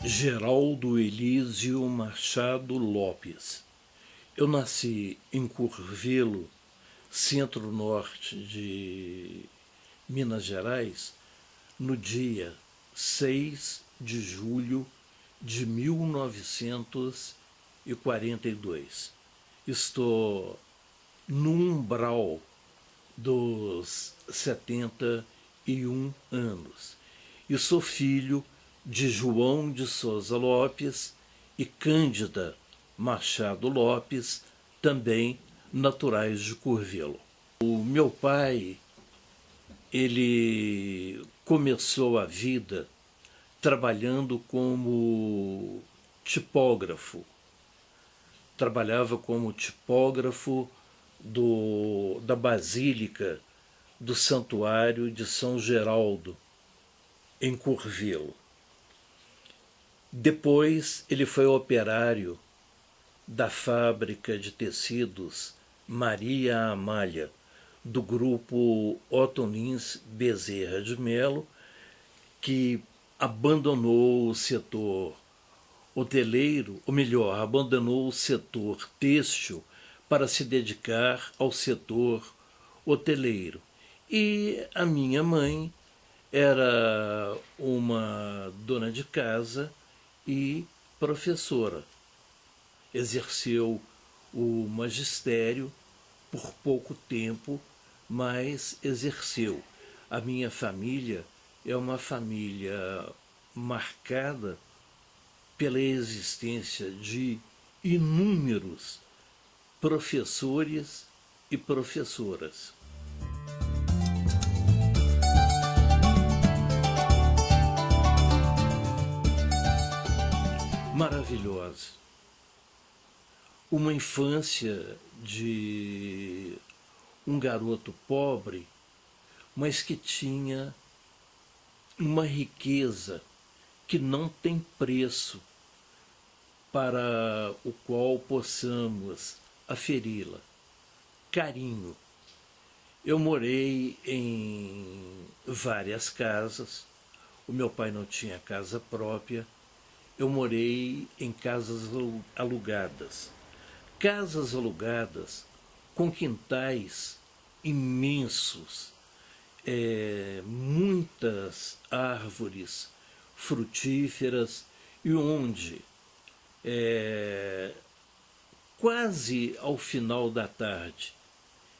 Geraldo Elísio Machado Lopes. Eu nasci em Curvelo, centro-norte de Minas Gerais, no dia 6 de julho de 1942. Estou no umbral dos 71 anos e sou filho de João de Souza Lopes e Cândida Machado Lopes, também naturais de Curvelo. O meu pai, ele começou a vida trabalhando como tipógrafo. Trabalhava como tipógrafo da Basílica do Santuário de São Geraldo, em Curvelo. Depois ele foi operário da fábrica de tecidos Maria Amália, do grupo Otto Lins Bezerra de Melo, que abandonou o setor hoteleiro, ou melhor, abandonou o setor têxtil para se dedicar ao setor hoteleiro. E a minha mãe era uma dona de casa e professora. Exerceu o magistério por pouco tempo, mas exerceu. A minha família é uma família marcada pela existência de inúmeros professores e professoras. Maravilhosa. Uma infância de um garoto pobre, mas que tinha uma riqueza que não tem preço para o qual possamos aferi-la. Carinho. Eu morei em várias casas. O meu pai não tinha casa própria. Eu morei em casas alugadas. Casas alugadas com quintais imensos, muitas árvores frutíferas e onde, quase ao final da tarde,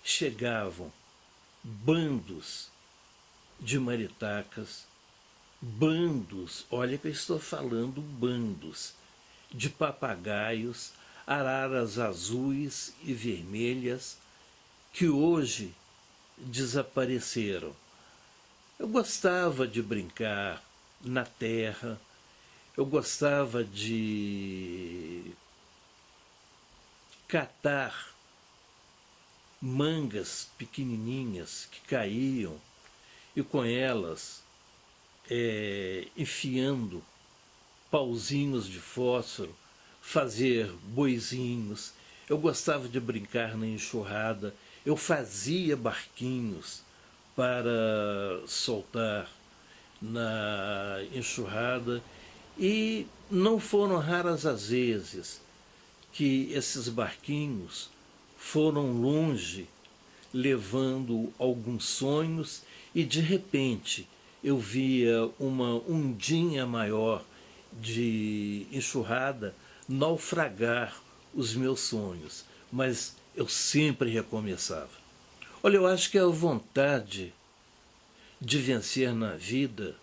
chegavam bandos de maritacas, bandos, olha que eu estou falando bandos, de papagaios, araras azuis e vermelhas, que hoje desapareceram. Eu gostava de brincar na terra, eu gostava de catar mangas pequenininhas que caíam e com elas enfiando pauzinhos de fósforo, fazer boizinhos. Eu gostava de brincar na enxurrada, eu fazia barquinhos para soltar na enxurrada e não foram raras as vezes que esses barquinhos foram longe, levando alguns sonhos e de repente eu via uma ondinha maior de enxurrada naufragar os meus sonhos, mas eu sempre recomeçava. Olha, eu acho que a vontade de vencer na vida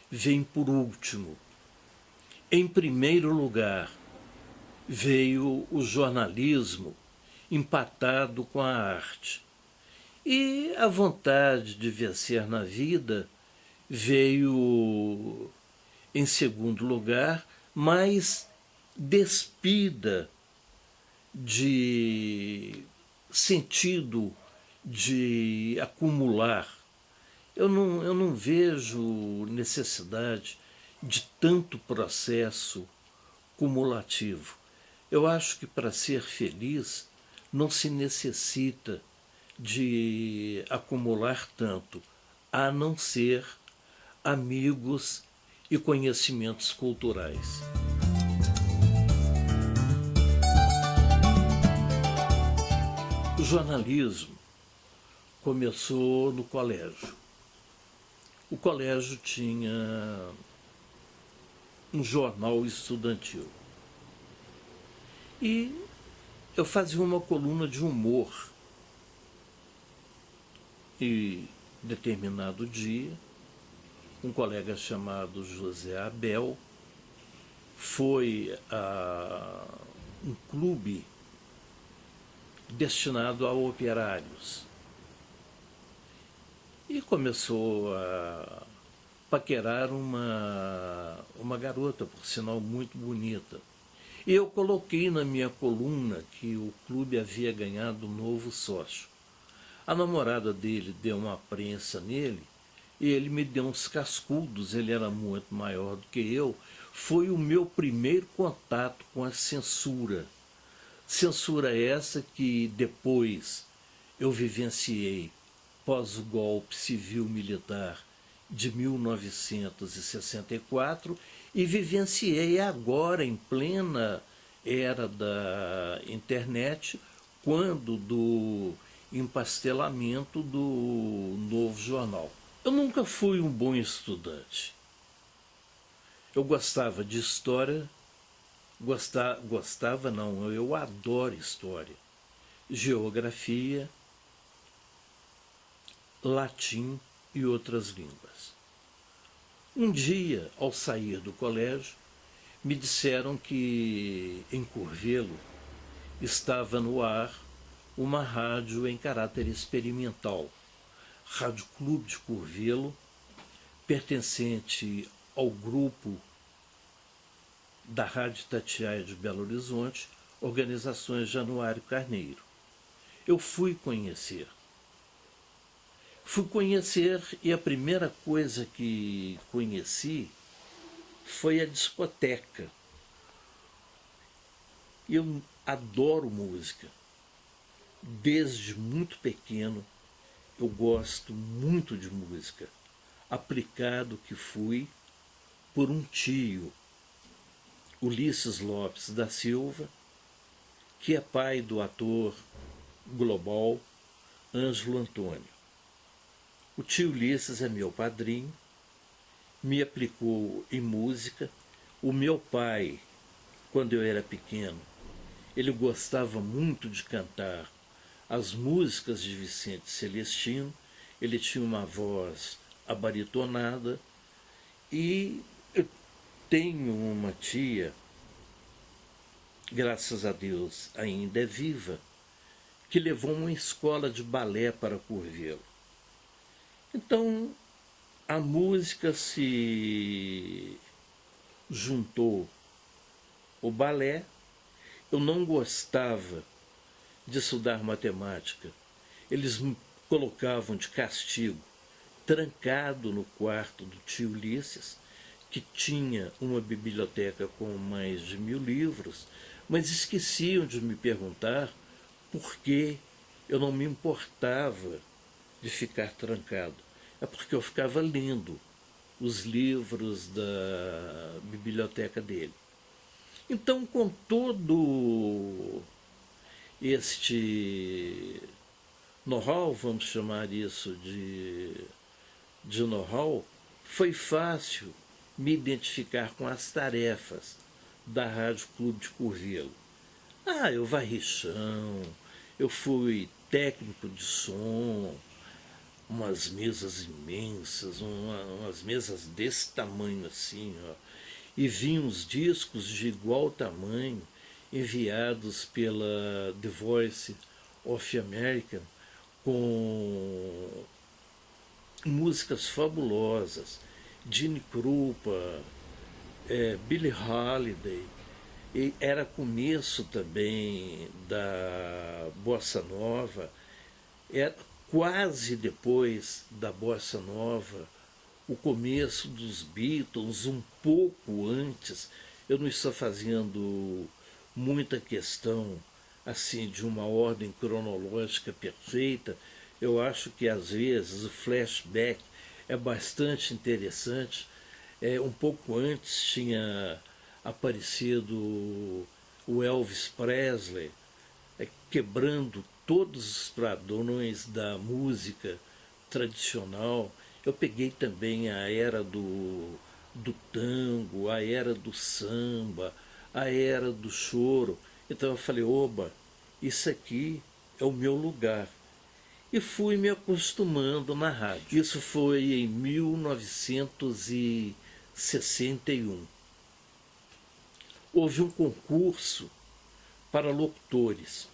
vem por último. Em primeiro lugar, veio o jornalismo empatado com a arte. E a vontade de vencer na vida veio em segundo lugar, mas despida de sentido de acumular. Eu não vejo necessidade de tanto processo cumulativo. Eu acho que para ser feliz não se necessita de acumular tanto, a não ser amigos e conhecimentos culturais. O jornalismo começou no colégio. O colégio tinha um jornal estudantil. E eu fazia uma coluna de humor. E, determinado dia, um colega chamado José Abel foi a um clube destinado a operários. E começou a paquerar uma garota, por sinal muito bonita. E eu coloquei na minha coluna que o clube havia ganhado um novo sócio. A namorada dele deu uma prensa nele e ele me deu uns cascudos, ele era muito maior do que eu. Foi o meu primeiro contato com a censura. Censura essa que depois eu vivenciei pós o golpe civil-militar de 1964 e vivenciei agora em plena era da internet, quando do empastelamento do novo jornal. Eu nunca fui um bom estudante. Eu gostava de história, gostava não, eu adoro história, geografia, latim e outras línguas. Um dia, ao sair do colégio, me disseram que em Curvelo estava no ar uma rádio em caráter experimental, Rádio Clube de Curvelo, pertencente ao grupo da Rádio Itatiaia de Belo Horizonte, Organizações Januário Carneiro. Eu fui conhecer e a primeira coisa que conheci foi a discoteca. Eu adoro música. Desde muito pequeno eu gosto muito de música, aplicado que fui por um tio, Ulisses Lopes da Silva, que é pai do ator global Ângelo Antônio. O tio Ulisses é meu padrinho, me aplicou em música. O meu pai, quando eu era pequeno, ele gostava muito de cantar as músicas de Vicente Celestino, ele tinha uma voz abaritonada, e eu tenho uma tia, graças a Deus ainda é viva, que levou uma escola de balé para Curvelo. Então, a música se juntou ao balé. Eu não gostava de estudar matemática. Eles me colocavam de castigo, trancado no quarto do tio Ulisses, que tinha uma biblioteca com mais de 1000 livros, mas esqueciam de me perguntar por que eu não me importava de ficar trancado. É porque eu ficava lendo os livros da biblioteca dele. Então, com todo este know-how, vamos chamar isso de know-how, foi fácil me identificar com as tarefas da Rádio Clube de Curvelo. Eu varri chão, eu fui técnico de som, umas mesas imensas, umas mesas desse tamanho assim, ó, e vinham os discos de igual tamanho, enviados pela The Voice of America, com músicas fabulosas, Gene Krupa, Billie Holiday, e era começo também da Bossa Nova, era quase depois da Bossa Nova, o começo dos Beatles, um pouco antes. Eu não estou fazendo muita questão assim de uma ordem cronológica perfeita. Eu acho que às vezes o flashback é bastante interessante. Um pouco antes tinha aparecido o Elvis Presley, quebrando todos os padrões da música tradicional. Eu peguei também a era do tango, a era do samba, a era do choro. Então eu falei, oba, isso aqui é o meu lugar. E fui me acostumando na rádio. Isso foi em 1961. Houve um concurso para locutores,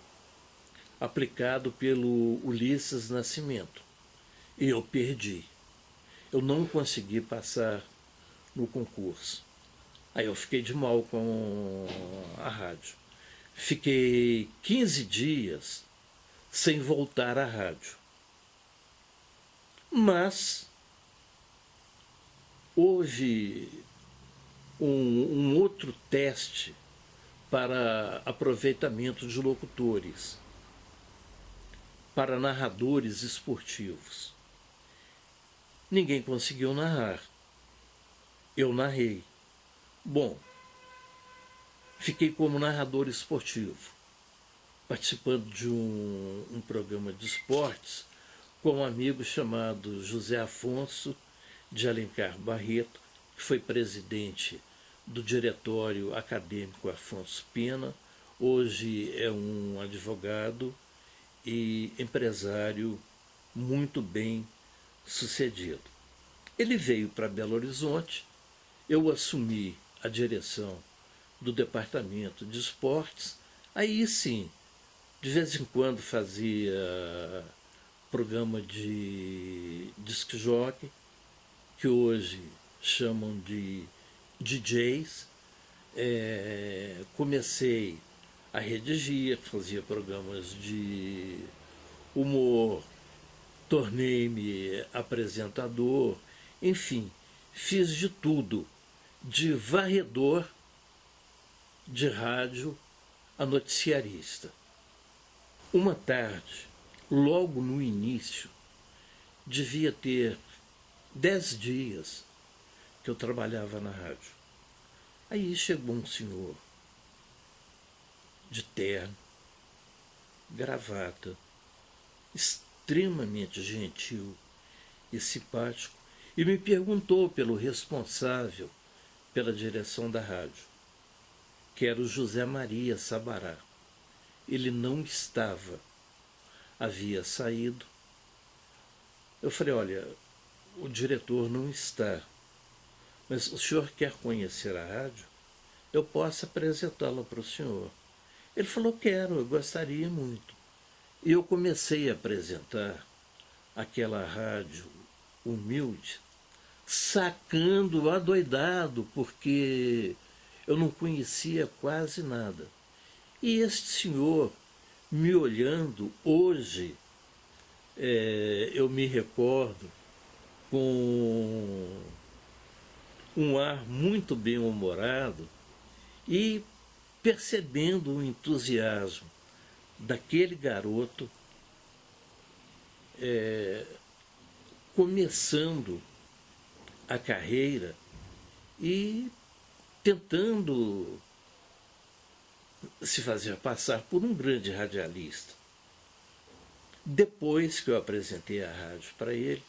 aplicado pelo Ulisses Nascimento. E eu perdi. Eu não consegui passar no concurso. Aí eu fiquei de mal com a rádio. Fiquei 15 dias sem voltar à rádio. Mas houve um outro teste para aproveitamento de locutores, para narradores esportivos. Ninguém conseguiu narrar. Eu narrei. Bom, fiquei como narrador esportivo, participando de um programa de esportes com um amigo chamado José Afonso de Alencar Barreto, que foi presidente do Diretório Acadêmico Afonso Pena, hoje é um advogado e empresário muito bem sucedido. Ele veio para Belo Horizonte, eu assumi a direção do departamento de esportes, aí sim, de vez em quando fazia programa de disc jockey, que hoje chamam de DJs. Comecei a redigir, fazia programas de humor, tornei-me apresentador, enfim, fiz de tudo, de varredor de rádio a noticiarista. Uma tarde, logo no início, devia ter 10 dias que eu trabalhava na rádio. Aí chegou um senhor de terno, gravata, extremamente gentil e simpático, e me perguntou pelo responsável pela direção da rádio, que era o José Maria Sabará. Ele não estava, havia saído. Eu falei, olha, o diretor não está, mas o senhor quer conhecer a rádio? Eu posso apresentá-la para o senhor. Ele falou, quero, eu gostaria muito. E eu comecei a apresentar aquela rádio humilde, sacando adoidado, porque eu não conhecia quase nada. E este senhor, me olhando hoje, eu me recordo, com um ar muito bem-humorado e percebendo o entusiasmo daquele garoto começando a carreira e tentando se fazer passar por um grande radialista. Depois que eu apresentei a rádio para ele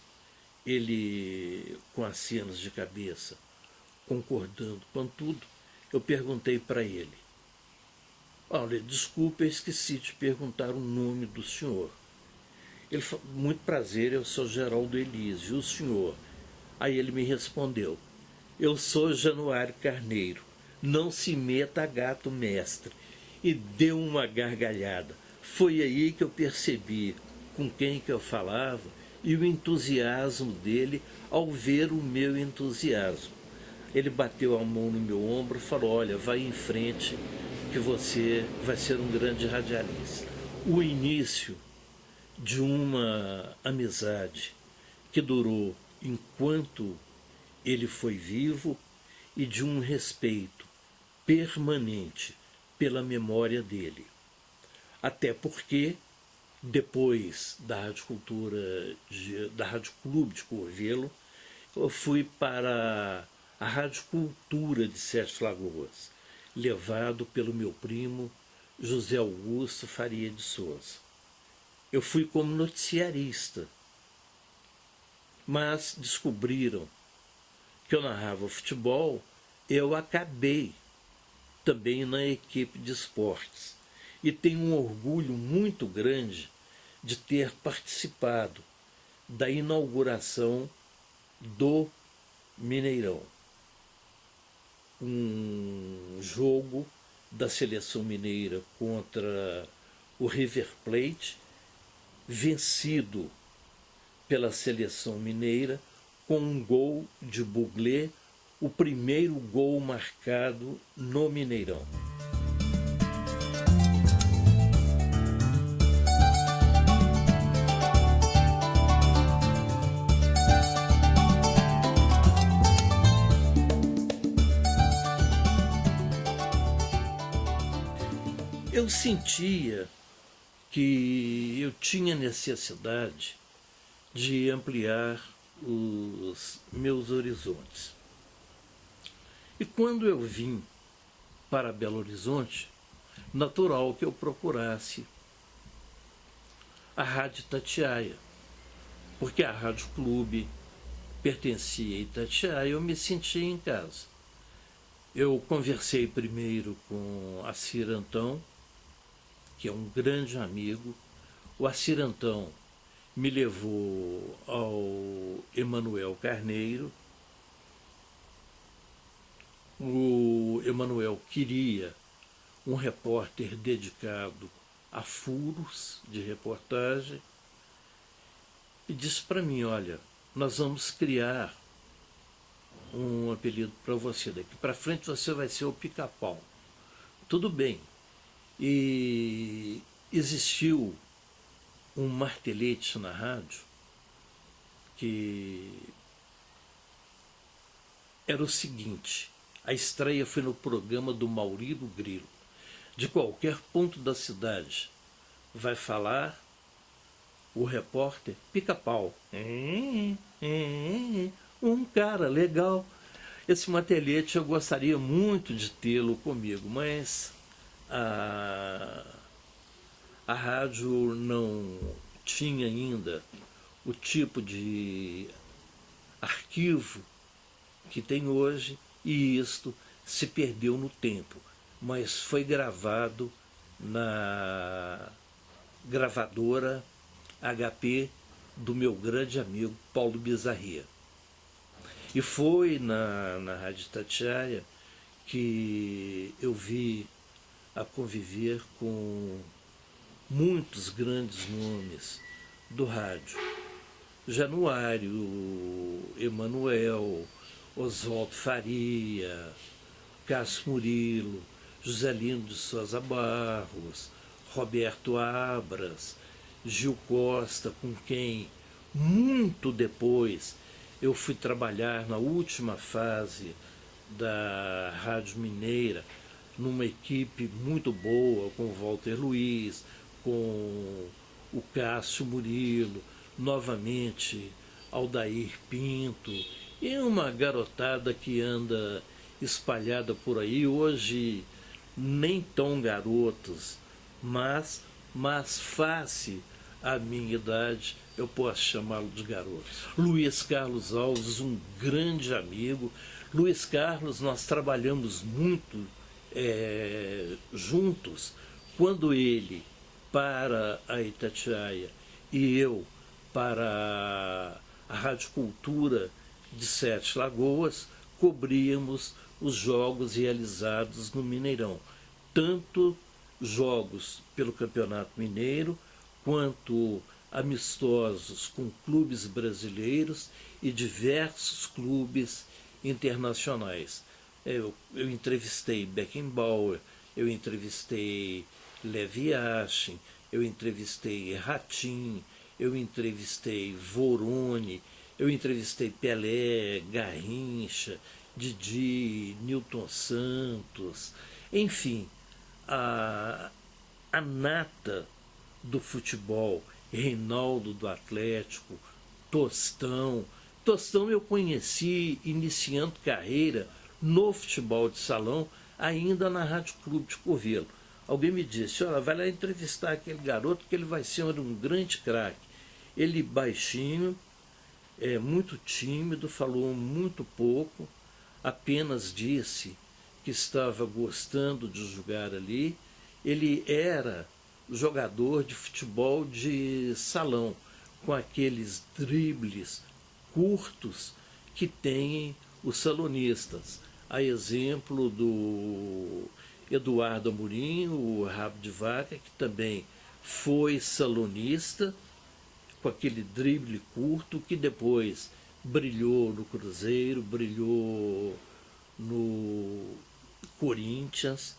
com acenos de cabeça, concordando com tudo, eu perguntei para ele, olha, desculpa, eu esqueci de perguntar o nome do senhor. Ele falou, muito prazer, eu sou Geraldo Elísio, e o senhor? Aí ele me respondeu, eu sou Januário Carneiro, não se meta gato mestre. E deu uma gargalhada. Foi aí que eu percebi com quem que eu falava e o entusiasmo dele ao ver o meu entusiasmo. Ele bateu a mão no meu ombro e falou, olha, vai em frente que você vai ser um grande radialista. O início de uma amizade que durou enquanto ele foi vivo e de um respeito permanente pela memória dele. Até porque, depois da Rádio Cultura, da Rádio Clube de Cotovelo, eu fui para a a Rádio Cultura de Sete Lagoas, levado pelo meu primo José Augusto Faria de Souza. Eu fui como noticiarista, mas descobriram que eu narrava futebol, eu acabei também na equipe de esportes. E tenho um orgulho muito grande de ter participado da inauguração do Mineirão. Um jogo da seleção mineira contra o River Plate, vencido pela seleção mineira com um gol de Buglé, o primeiro gol marcado no Mineirão. Eu sentia que eu tinha necessidade de ampliar os meus horizontes. E quando eu vim para Belo Horizonte, natural que eu procurasse a Rádio Itatiaia, porque a Rádio Clube pertencia a Itatiaia, eu me sentia em casa. Eu conversei primeiro com Assir Antão, que é um grande amigo. O Assir Antão me levou ao Emanuel Carneiro. O Emanuel queria um repórter dedicado a furos de reportagem e disse para mim, olha, nós vamos criar um apelido para você, daqui para frente você vai ser o Pica-Pau. Tudo bem. E existiu um martelete na rádio que era o seguinte: a estreia foi no programa do Maurino Grilo. De qualquer ponto da cidade vai falar o repórter Pica-Pau. Um cara legal. Esse martelete eu gostaria muito de tê-lo comigo, mas a rádio não tinha ainda o tipo de arquivo que tem hoje, e isto se perdeu no tempo, mas foi gravado na gravadora HP do meu grande amigo Paulo Bizarria. E foi na Rádio Itatiaia que eu vi a conviver com muitos grandes nomes do rádio. Januário, Emanuel, Oswaldo Faria, Cássio Murilo, Joselino de Souza Barros, Roberto Abras, Gil Costa, com quem muito depois eu fui trabalhar na última fase da Rádio Mineira, numa equipe muito boa, com o Walter Luiz, com o Cássio Murilo, novamente Aldair Pinto, e uma garotada que anda espalhada por aí, hoje nem tão garotos, mas face à minha idade, eu posso chamá-lo de garoto. Luiz Carlos Alves, um grande amigo. Luiz Carlos, nós trabalhamos muito juntos, quando ele para a Itatiaia e eu para a Rádio Cultura de Sete Lagoas, cobríamos os jogos realizados no Mineirão, tanto jogos pelo Campeonato Mineiro, quanto amistosos com clubes brasileiros e diversos clubes internacionais. Eu entrevistei Beckenbauer, eu entrevistei Levi Yashin, eu entrevistei Ratim, eu entrevistei Vorone, eu entrevistei Pelé, Garrincha, Didi, Nilton Santos, enfim, a nata do futebol, Reinaldo do Atlético, Tostão, Tostão eu conheci iniciando carreira no futebol de salão, ainda na Rádio Clube de Curvelo. Alguém me disse, olha, vai lá entrevistar aquele garoto que ele vai ser um grande craque. Ele baixinho, muito tímido, falou muito pouco, apenas disse que estava gostando de jogar ali. Ele era jogador de futebol de salão, com aqueles dribles curtos que têm os salonistas. A exemplo do Eduardo Amorim, o Rabo de Vaca, que também foi salonista, com aquele drible curto, que depois brilhou no Cruzeiro, brilhou no Corinthians,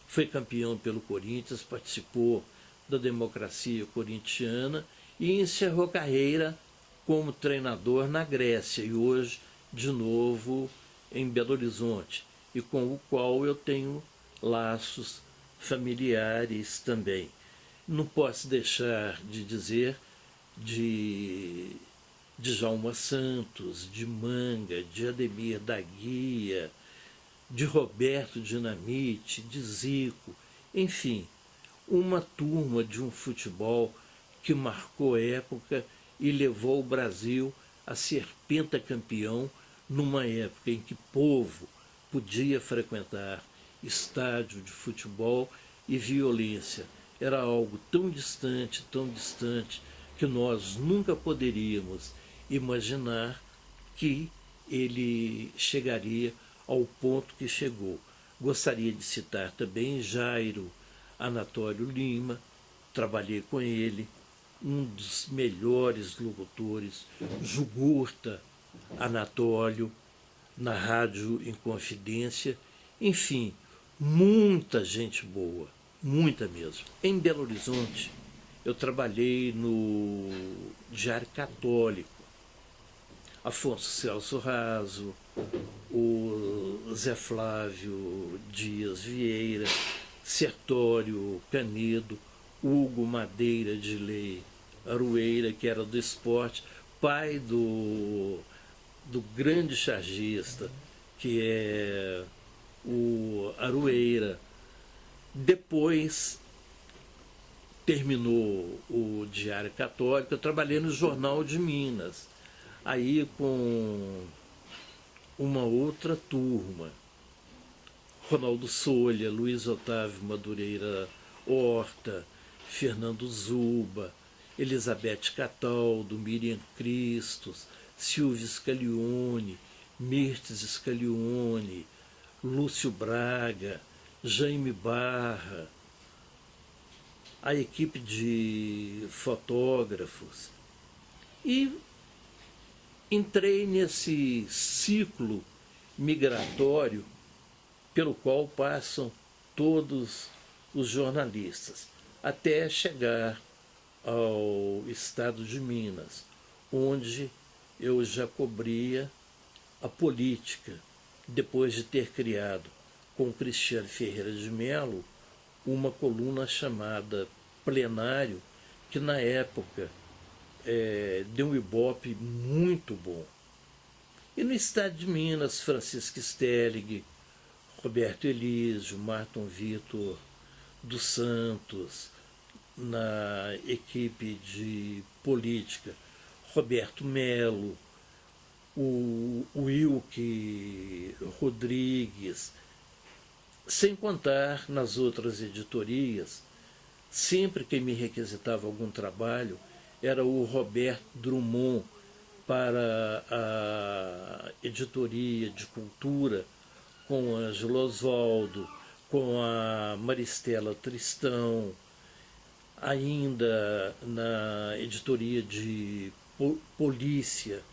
foi campeão pelo Corinthians, participou da democracia corintiana e encerrou carreira como treinador na Grécia e hoje, de novo, em Belo Horizonte, e com o qual eu tenho laços familiares também. Não posso deixar de dizer de Djalma Santos, de Manga, de Ademir da Guia, de Roberto Dinamite, de Zico, enfim, uma turma de um futebol que marcou época e levou o Brasil a ser pentacampeão numa época em que povo podia frequentar estádio de futebol e violência. Era algo tão distante, que nós nunca poderíamos imaginar que ele chegaria ao ponto que chegou. Gostaria de citar também Jairo Anatório Lima, trabalhei com ele, um dos melhores locutores, Jugurta Anatólio, na Rádio Inconfidência, enfim, muita gente boa, muita mesmo. Em Belo Horizonte, eu trabalhei no Diário Católico, Afonso Celso Raso, o Zé Flávio Dias Vieira, Sertório Canedo, Hugo Madeira de Lei Arueira, que era do esporte, pai do grande chargista, que é o Arueira. Depois terminou o Diário Católico, eu trabalhei no Jornal de Minas, aí com uma outra turma, Ronaldo Solha, Luiz Otávio Madureira Horta, Fernando Zuba, Elizabeth Cataldo, Miriam Cristos, Silvio Scaglione, Mirtes Scaglione, Lúcio Braga, Jaime Barra, a equipe de fotógrafos. E entrei nesse ciclo migratório pelo qual passam todos os jornalistas, até chegar ao estado de Minas, onde eu já cobria a política, depois de ter criado com Cristiano Ferreira de Mello uma coluna chamada Plenário, que na época deu um ibope muito bom. E no estado de Minas, Francisco Stellig, Roberto Elísio, Marton Vitor dos Santos, na equipe de política, Roberto Melo, o Wilke Rodrigues, sem contar nas outras editorias, sempre que me requisitava algum trabalho, era o Roberto Drummond para a editoria de cultura, com Ângelo Osvaldo, com a Maristela Tristão, ainda na editoria de polícia,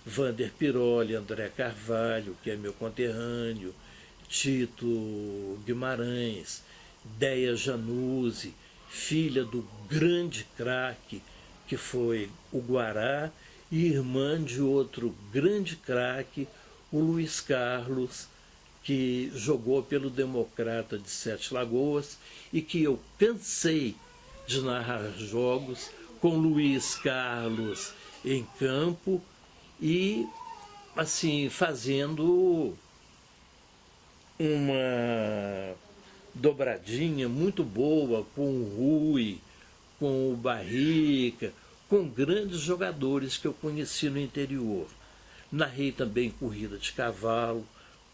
Vander Piroli, André Carvalho, que é meu conterrâneo, Tito Guimarães, Deia Januzzi, filha do grande craque que foi o Guará, e irmã de outro grande craque, o Luiz Carlos, que jogou pelo Democrata de Sete Lagoas e que eu cansei de narrar jogos com Luiz Carlos em campo e assim, fazendo uma dobradinha muito boa com o Rui, com o Barrica, com grandes jogadores que eu conheci no interior. Narrei também corrida de cavalo,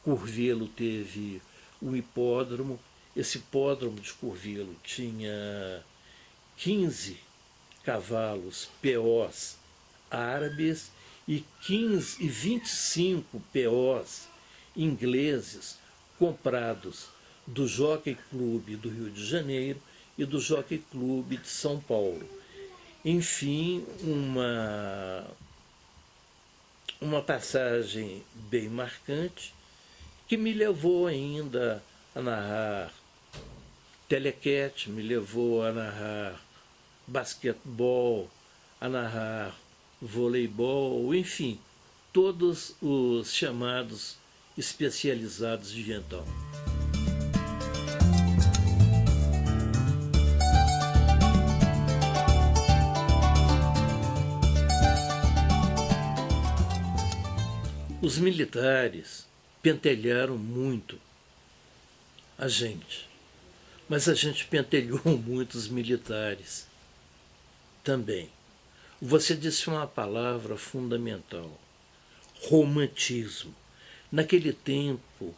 Curvelo teve um hipódromo. Esse hipódromo de Curvelo tinha 15 cavalos POs árabes e 25 POs ingleses comprados do Jockey Club do Rio de Janeiro e do Jockey Club de São Paulo. Enfim, uma passagem bem marcante que me levou ainda a narrar telequete, me levou a narrar basquetebol, a narrar voleibol, enfim, todos os chamados especializados de então. Os militares pentelharam muito a gente, mas a gente pentelhou muito os militares também. Você disse uma palavra fundamental: romantismo. Naquele tempo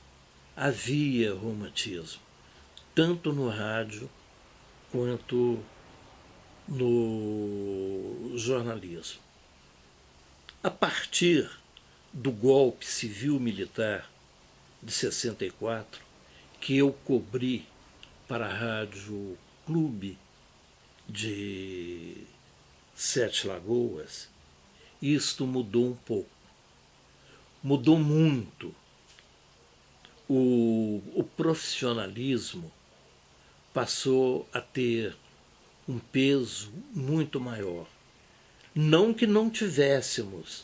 havia romantismo, tanto no rádio quanto no jornalismo. A partir do golpe civil-militar de 64, que eu cobri para a Rádio Clube de Sete Lagoas, isto mudou um pouco. Mudou muito. O profissionalismo passou a ter um peso muito maior. Não que não tivéssemos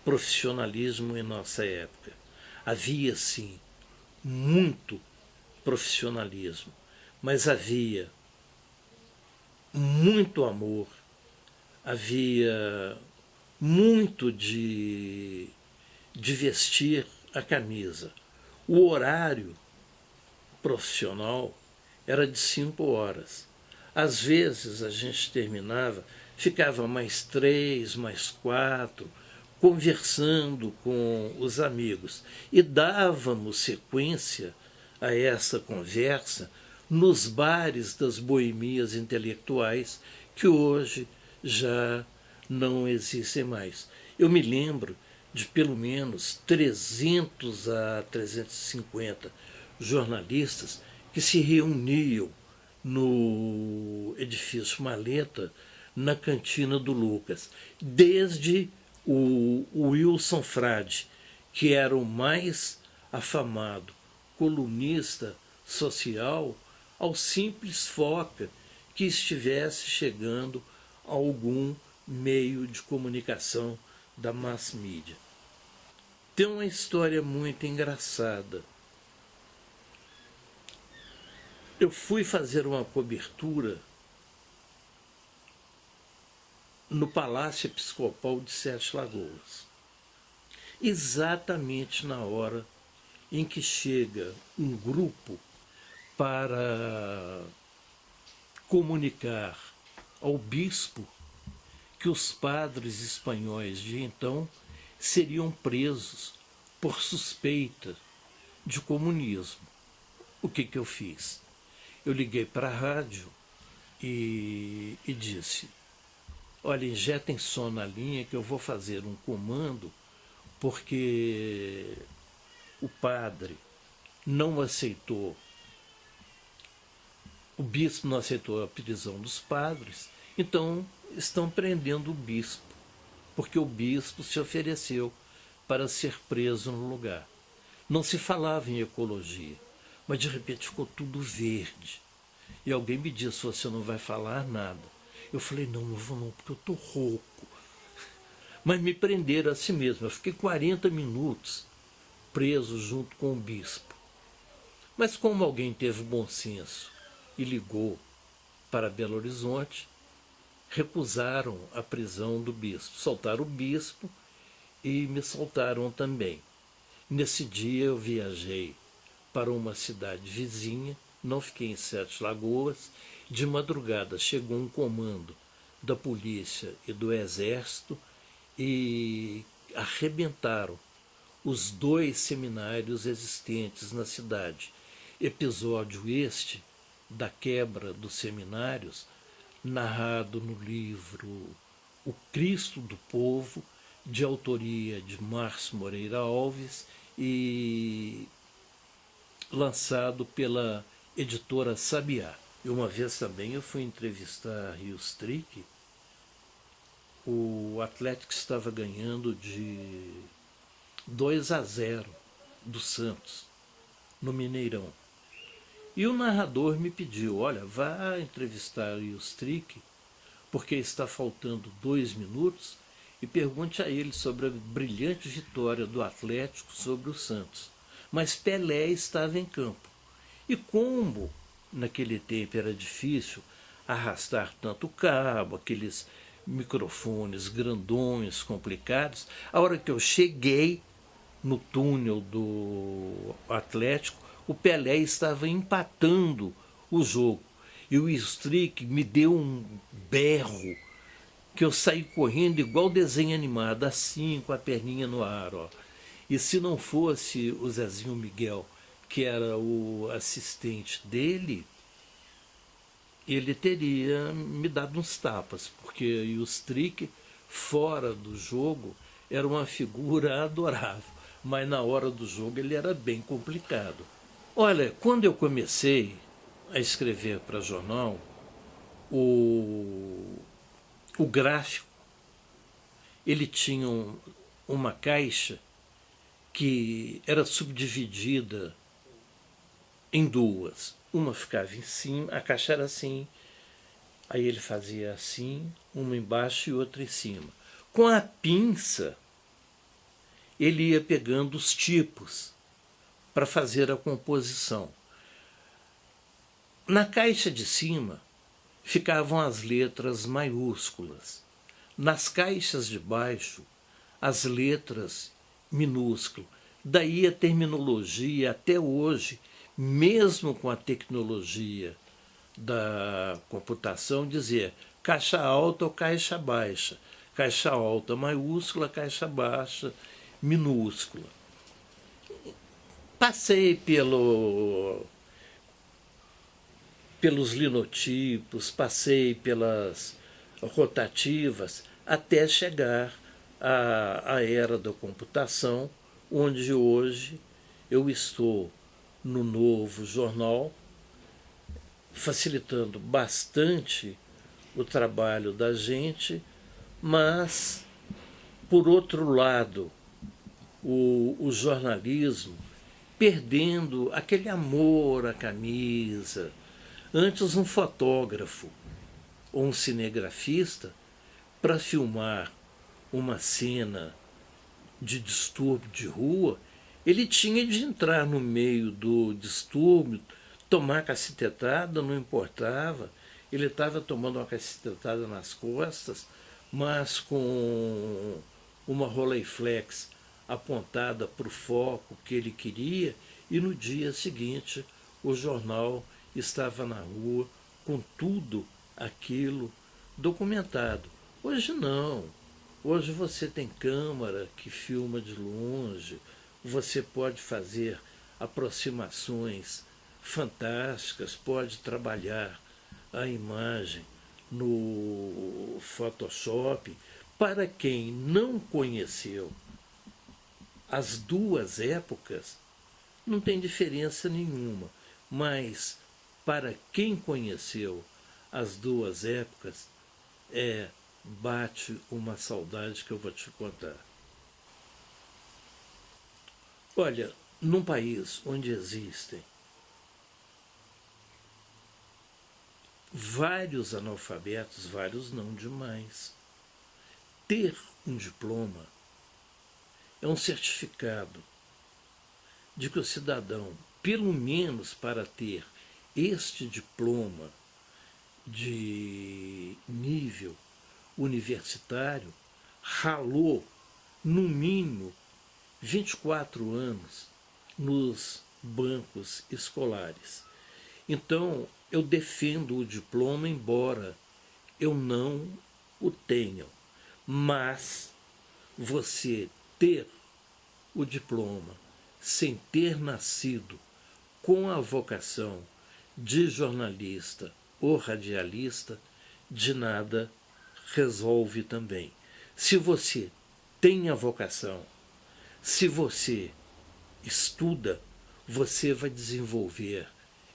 profissionalismo em nossa época. Havia, sim, muito profissionalismo, mas havia muito amor, havia muito de vestir a camisa. O horário profissional era de 5 horas. Às vezes a gente terminava, ficava mais 3, mais 4, conversando com os amigos. E dávamos sequência a essa conversa nos bares das boemias intelectuais, que hoje já não existem mais. Eu me lembro de pelo menos 300 a 350 jornalistas que se reuniam no edifício Maleta, na cantina do Lucas, desde o Wilson Frade, que era o mais afamado colunista social, ao simples foca que estivesse chegando a algum meio de comunicação da mass media. Tem uma história muito engraçada. Eu fui fazer uma cobertura no Palácio Episcopal de Sete Lagoas, exatamente na hora em que chega um grupo para comunicar ao bispo que os padres espanhóis de então seriam presos por suspeita de comunismo. O que eu fiz? Eu liguei para a rádio e disse: olha, injetem som na linha que eu vou fazer um comando, porque o padre não aceitou, o bispo não aceitou a prisão dos padres, então estão prendendo o bispo, porque o bispo se ofereceu para ser preso no lugar. Não se falava em ecologia, mas de repente ficou tudo verde. E alguém me disse: você não vai falar nada. Eu falei: não vou não, porque eu estou rouco. Mas me prenderam a si mesmo. Eu fiquei 40 minutos preso junto com o bispo. Mas como alguém teve bom senso e ligou para Belo Horizonte, recusaram a prisão do bispo. Soltaram o bispo e me soltaram também. Nesse dia eu viajei para uma cidade vizinha, não fiquei em Sete Lagoas. De madrugada chegou um comando da polícia e do exército e arrebentaram os 2 seminários existentes na cidade. Episódio este da quebra dos seminários, narrado no livro O Cristo do Povo, de autoria de Márcio Moreira Alves e lançado pela editora Sabiá. E uma vez também eu fui entrevistar Rio Strick. O Atlético estava ganhando de 2-0 do Santos, no Mineirão. E o narrador me pediu, olha, vá entrevistar o Strick, porque está faltando 2 minutos, e pergunte a ele sobre a brilhante vitória do Atlético sobre o Santos. Mas Pelé estava em campo. E como naquele tempo era difícil arrastar tanto cabo, aqueles microfones grandões, complicados, a hora que eu cheguei no túnel do Atlético, o Pelé estava empatando o jogo. E o Strick me deu um berro que eu saí correndo igual desenho animado, assim, com a perninha no ar. Ó. E se não fosse o Zezinho Miguel, que era o assistente dele, ele teria me dado uns tapas, porque o Strick, fora do jogo, era uma figura adorável, mas na hora do jogo ele era bem complicado. Olha, quando eu comecei a escrever para jornal, o gráfico, ele tinha uma caixa que era subdividida em 2. Uma ficava em cima, a caixa era assim, aí ele fazia assim, uma embaixo e outra em cima. Com a pinça, ele ia pegando os tipos para fazer a composição. Na caixa de cima ficavam as letras maiúsculas. Nas caixas de baixo, as letras minúsculas. Daí a terminologia, até hoje, mesmo com a tecnologia da computação, dizer caixa alta ou caixa baixa. Caixa alta maiúscula, caixa baixa minúscula. Passei pelos linotipos, passei pelas rotativas, até chegar à era da computação, onde hoje eu estou no Novo Jornal, facilitando bastante o trabalho da gente, mas, por outro lado, o jornalismo perdendo aquele amor à camisa. Antes, um fotógrafo ou um cinegrafista, para filmar uma cena de distúrbio de rua, ele tinha de entrar no meio do distúrbio, tomar cacetetada, não importava. Ele estava tomando uma cacetetada nas costas, mas com uma Rolleiflex apontada para o foco que ele queria, e no dia seguinte o jornal estava na rua com tudo aquilo documentado. Hoje não. Hoje você tem câmera que filma de longe, você pode fazer aproximações fantásticas, pode trabalhar a imagem no Photoshop. Para quem não conheceu as 2 épocas, não tem diferença nenhuma, mas para quem conheceu as 2 épocas, bate uma saudade que eu vou te contar. Olha, num país onde existem vários analfabetos, vários não demais, ter um diploma é um certificado de que o cidadão, pelo menos para ter este diploma de nível universitário, ralou no mínimo 24 anos nos bancos escolares. Então, eu defendo o diploma, embora eu não o tenha. Mas você ter o diploma sem ter nascido com a vocação de jornalista ou radialista, de nada resolve também. Se você tem a vocação, se você estuda, você vai desenvolver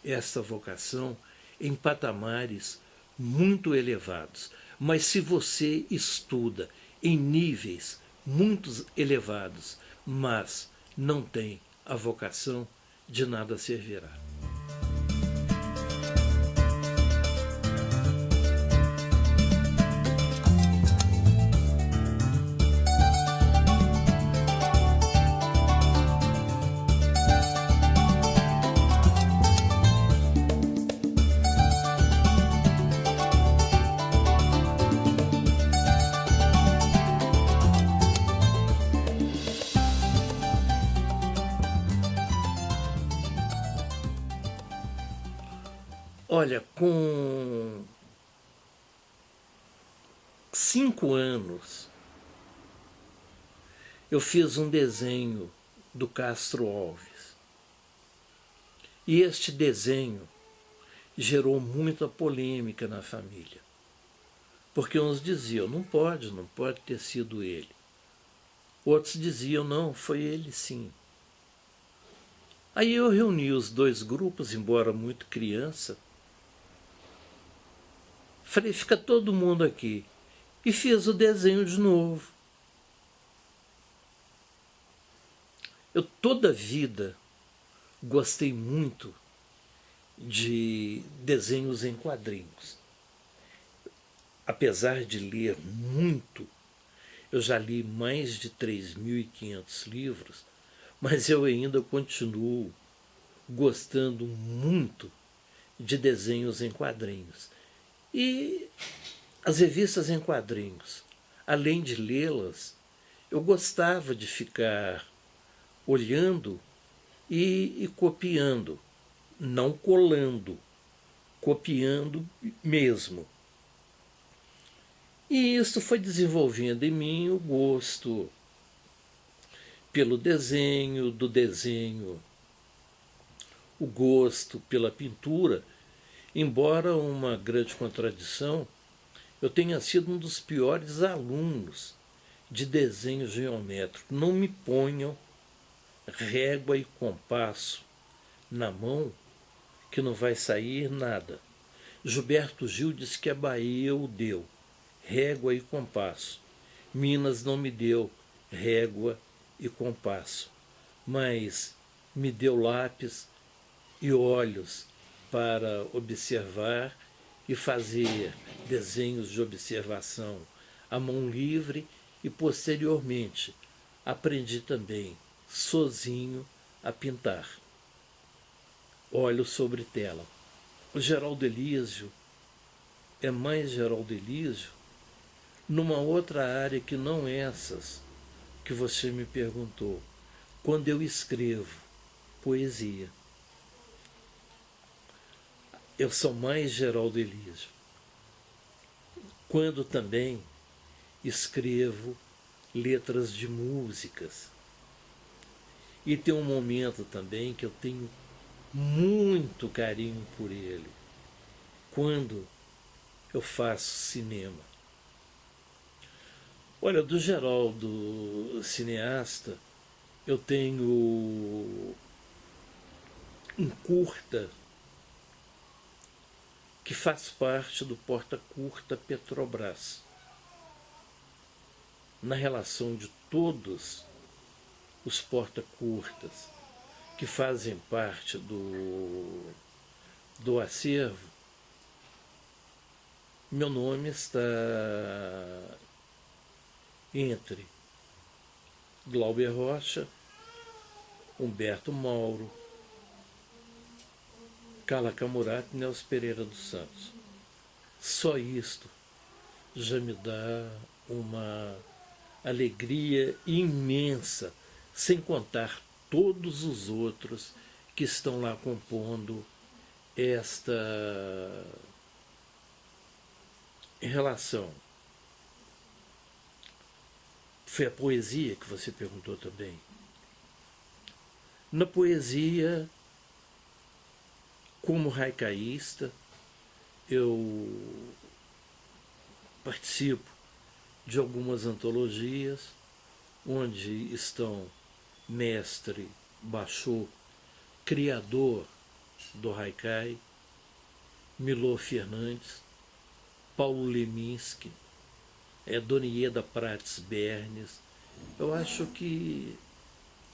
essa vocação em patamares muito elevados. Mas se você estuda em níveis muito elevados, mas não tem a vocação, de nada servirá. Olha, com 5 anos, eu fiz um desenho do Castro Alves. E este desenho gerou muita polêmica na família. Porque uns diziam, não pode ter sido ele. Outros diziam, não, foi ele sim. Aí eu reuni os dois grupos, embora muito criança. Falei, fica todo mundo aqui. E fiz o desenho de novo. Eu toda a vida gostei muito de desenhos em quadrinhos. Apesar de ler muito, eu já li mais de 3.500 livros, mas eu ainda continuo gostando muito de desenhos em quadrinhos. E as revistas em quadrinhos, além de lê-las, eu gostava de ficar olhando e copiando, não colando, copiando mesmo. E isso foi desenvolvendo em mim o gosto pelo desenho, do desenho, o gosto pela pintura. Embora uma grande contradição, eu tenha sido um dos piores alunos de desenho geométrico. Não me ponham régua e compasso na mão, que não vai sair nada. Gilberto Gil disse que a Bahia o deu régua e compasso. Minas não me deu régua e compasso, mas me deu lápis e olhos para observar e fazer desenhos de observação à mão livre, e posteriormente aprendi também sozinho a pintar. Óleo sobre tela. O Geraldo Elísio é mais Geraldo Elísio numa outra área que não essas que você me perguntou. Quando eu escrevo poesia, eu sou mais Geraldo Elísio. Quando também escrevo letras de músicas. E tem um momento também que eu tenho muito carinho por ele, quando eu faço cinema. Olha, do Geraldo cineasta, eu tenho um curta que faz parte do porta-curta Petrobras. Na relação de todos os porta-curtas que fazem parte do acervo, meu nome está entre Glauber Rocha, Humberto Mauro, Carla Camurati e Nelson Pereira dos Santos. Só isto já me dá uma alegria imensa, sem contar todos os outros que estão lá compondo esta relação. Foi a poesia que você perguntou também. Na poesia, como haicaísta, eu participo de algumas antologias onde estão mestre Bachô, criador do haikai, Milô Fernandes, Paulo Leminski, Donieda Prates Bernes. Eu acho que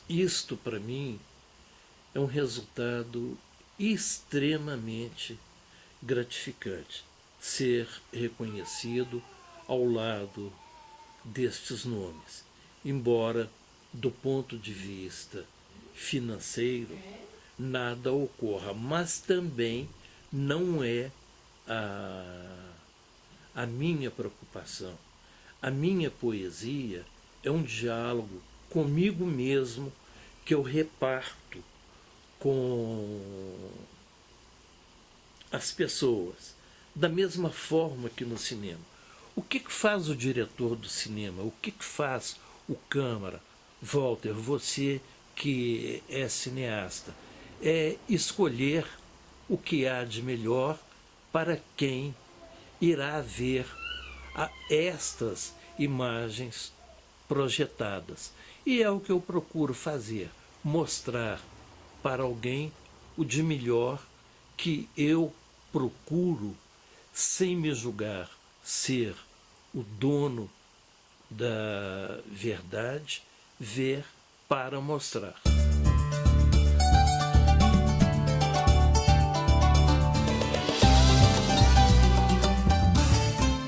isto, para mim, é um resultado extremamente gratificante, ser reconhecido ao lado destes nomes. Embora, do ponto de vista financeiro, nada ocorra, mas também não é a minha preocupação. A minha poesia é um diálogo comigo mesmo que eu reparto com as pessoas, da mesma forma que no cinema. O que faz o diretor do cinema? O que faz o câmara? Walter, você que é cineasta, é escolher o que há de melhor para quem irá ver estas imagens projetadas. E é o que eu procuro fazer, mostrar para alguém o de melhor que eu procuro, sem me julgar ser o dono da verdade, ver para mostrar.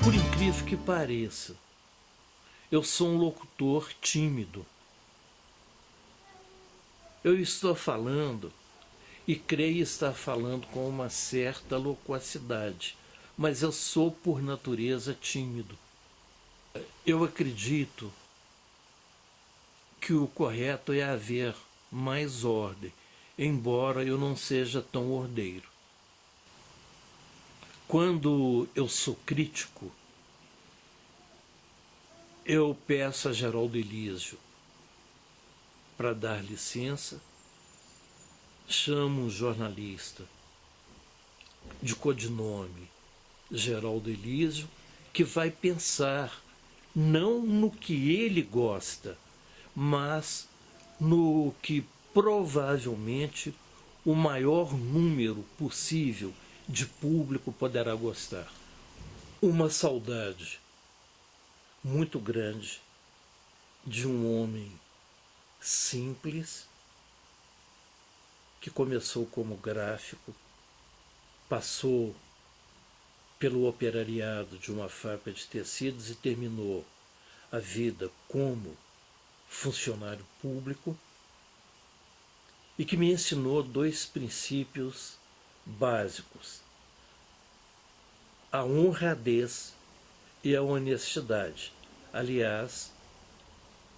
Por incrível que pareça, eu sou um locutor tímido. Eu estou falando e creio estar falando com uma certa loquacidade, mas eu sou por natureza tímido. Eu acredito que o correto é haver mais ordem, embora eu não seja tão ordeiro. Quando eu sou crítico, eu peço a Geraldo Elísio para dar licença, chamo um jornalista de codinome Geraldo Elísio, que vai pensar não no que ele gosta, mas no que provavelmente o maior número possível de público poderá gostar. Uma saudade muito grande de um homem simples, que começou como gráfico, passou pelo operariado de uma fábrica de tecidos e terminou a vida como funcionário público, e que me ensinou 2 princípios básicos: a honradez e a honestidade. Aliás,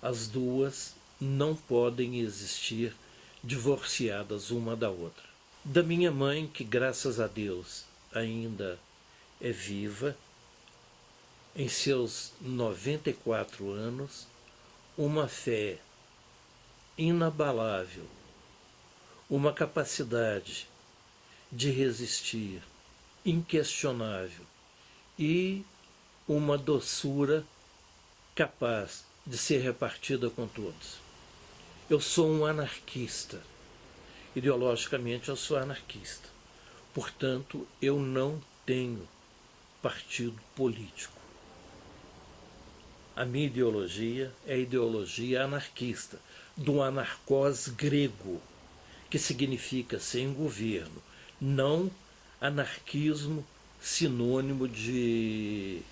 as duas não podem existir divorciadas uma da outra. Da minha mãe, que graças a Deus ainda é viva, em seus 94 anos, uma fé inabalável, uma capacidade de resistir inquestionável e uma doçura capaz de ser repartida com todos. Eu sou um anarquista. Ideologicamente eu sou anarquista. Portanto, eu não tenho partido político. A minha ideologia é a ideologia anarquista, do anarcós grego, que significa sem governo, não anarquismo sinônimo de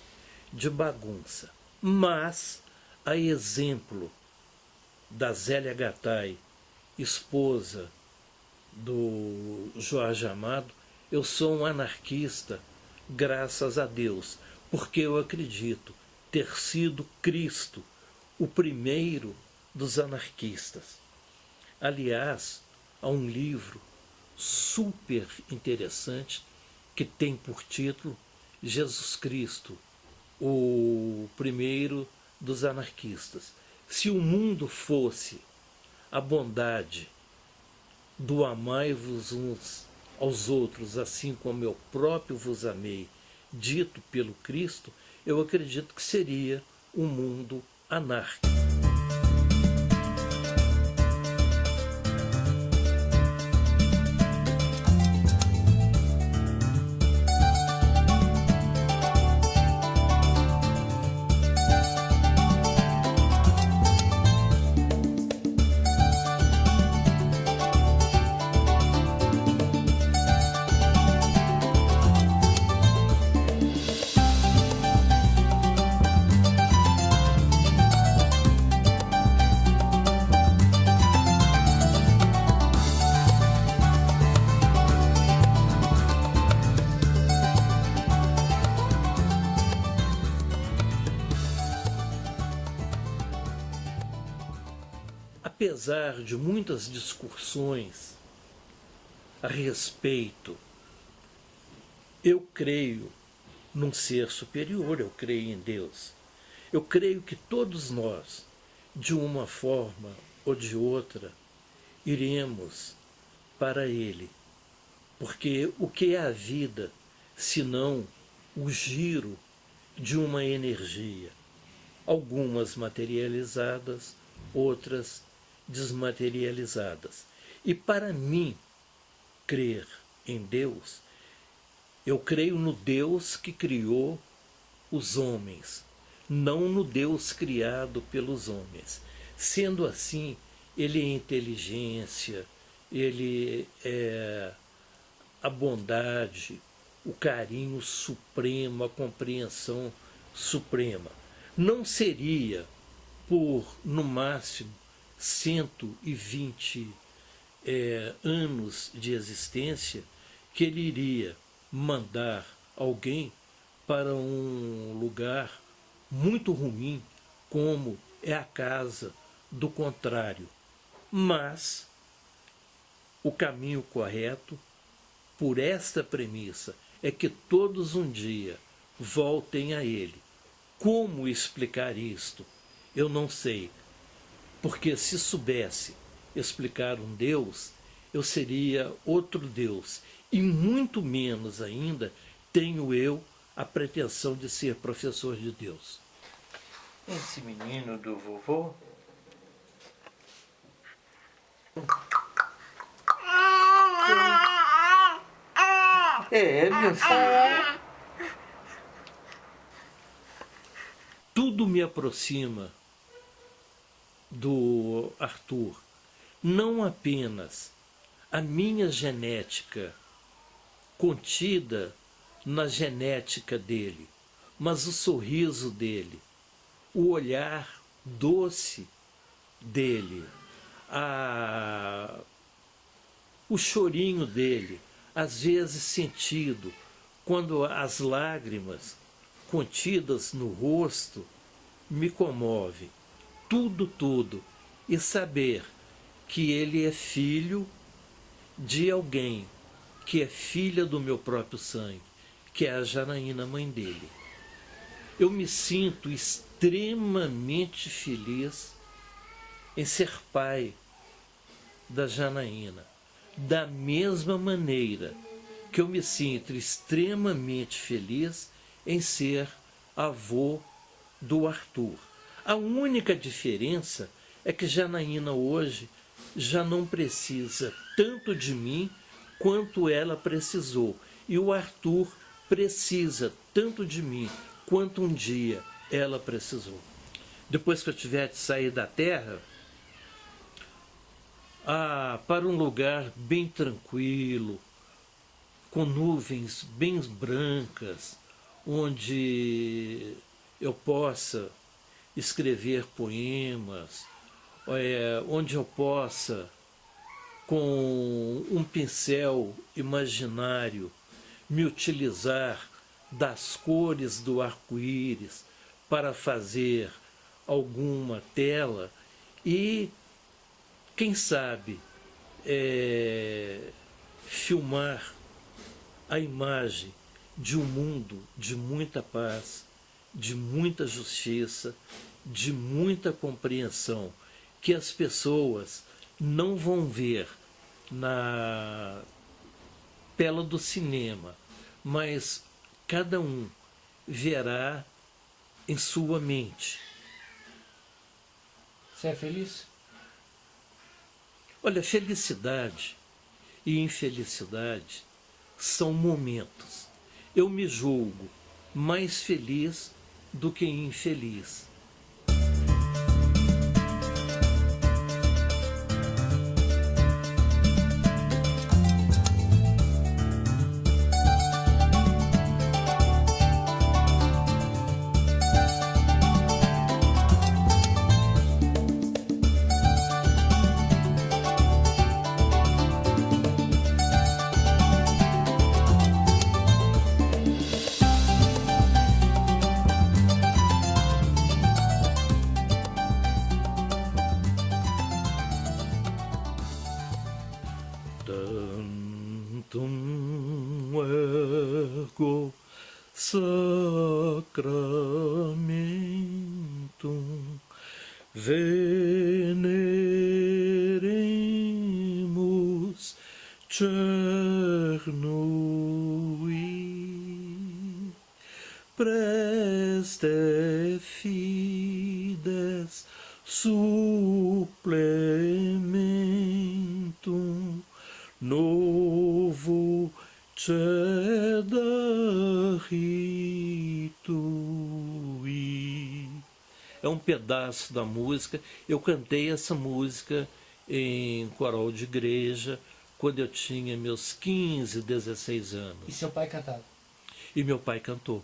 bagunça. Mas, a exemplo da Zélia Gattai, esposa do Jorge Amado, eu sou um anarquista, graças a Deus, porque eu acredito ter sido Cristo o primeiro dos anarquistas. Aliás, há um livro super interessante que tem por título Jesus Cristo, o primeiro dos anarquistas. Se o mundo fosse a bondade do amai-vos uns aos outros, assim como eu próprio vos amei, dito pelo Cristo, eu acredito que seria um mundo anárquico. Apesar de muitas discussões a respeito, eu creio num ser superior, eu creio em Deus. Eu creio que todos nós, de uma forma ou de outra, iremos para Ele. Porque o que é a vida, senão o giro de uma energia? Algumas materializadas, outras desmaterializadas. E para mim, crer em Deus, eu creio no Deus que criou os homens, não no Deus criado pelos homens. Sendo assim, ele é inteligência, ele é a bondade, o carinho supremo, a compreensão suprema. Não seria por, no máximo, 120 anos de existência que ele iria mandar alguém para um lugar muito ruim, como é a casa do contrário. Mas o caminho correto, por esta premissa, é que todos um dia voltem a ele. Como explicar isto? Eu não sei. Porque se soubesse explicar um Deus, eu seria outro Deus. E muito menos ainda tenho eu a pretensão de ser professor de Deus. Esse menino do vovô... meu filho. Tudo me aproxima do Arthur, não apenas a minha genética contida na genética dele, mas o sorriso dele, o olhar doce dele, o chorinho dele, às vezes sentido, quando as lágrimas contidas no rosto me comovem. Tudo, e saber que ele é filho de alguém, que é filha do meu próprio sangue, que é a Janaína, mãe dele. Eu me sinto extremamente feliz em ser pai da Janaína, da mesma maneira que eu me sinto extremamente feliz em ser avô do Arthur. A única diferença é que Janaína hoje já não precisa tanto de mim quanto ela precisou. E o Arthur precisa tanto de mim quanto um dia ela precisou. Depois que eu tiver de sair da Terra, para um lugar bem tranquilo, com nuvens bem brancas, onde eu possa escrever poemas, onde eu possa, com um pincel imaginário, me utilizar das cores do arco-íris para fazer alguma tela e, quem sabe, filmar a imagem de um mundo de muita paz, de muita justiça, de muita compreensão, que as pessoas não vão ver na tela do cinema, mas cada um verá em sua mente. Você é feliz? Olha, felicidade e infelicidade são momentos. Eu me julgo mais feliz do que infeliz. Tantum ergo sacramentum veneremus cernui preste fides supplementum novo cedahitui. É um pedaço da música. Eu cantei essa música em coral de igreja quando eu tinha meus 15, 16 anos. E seu pai cantava? E meu pai cantou.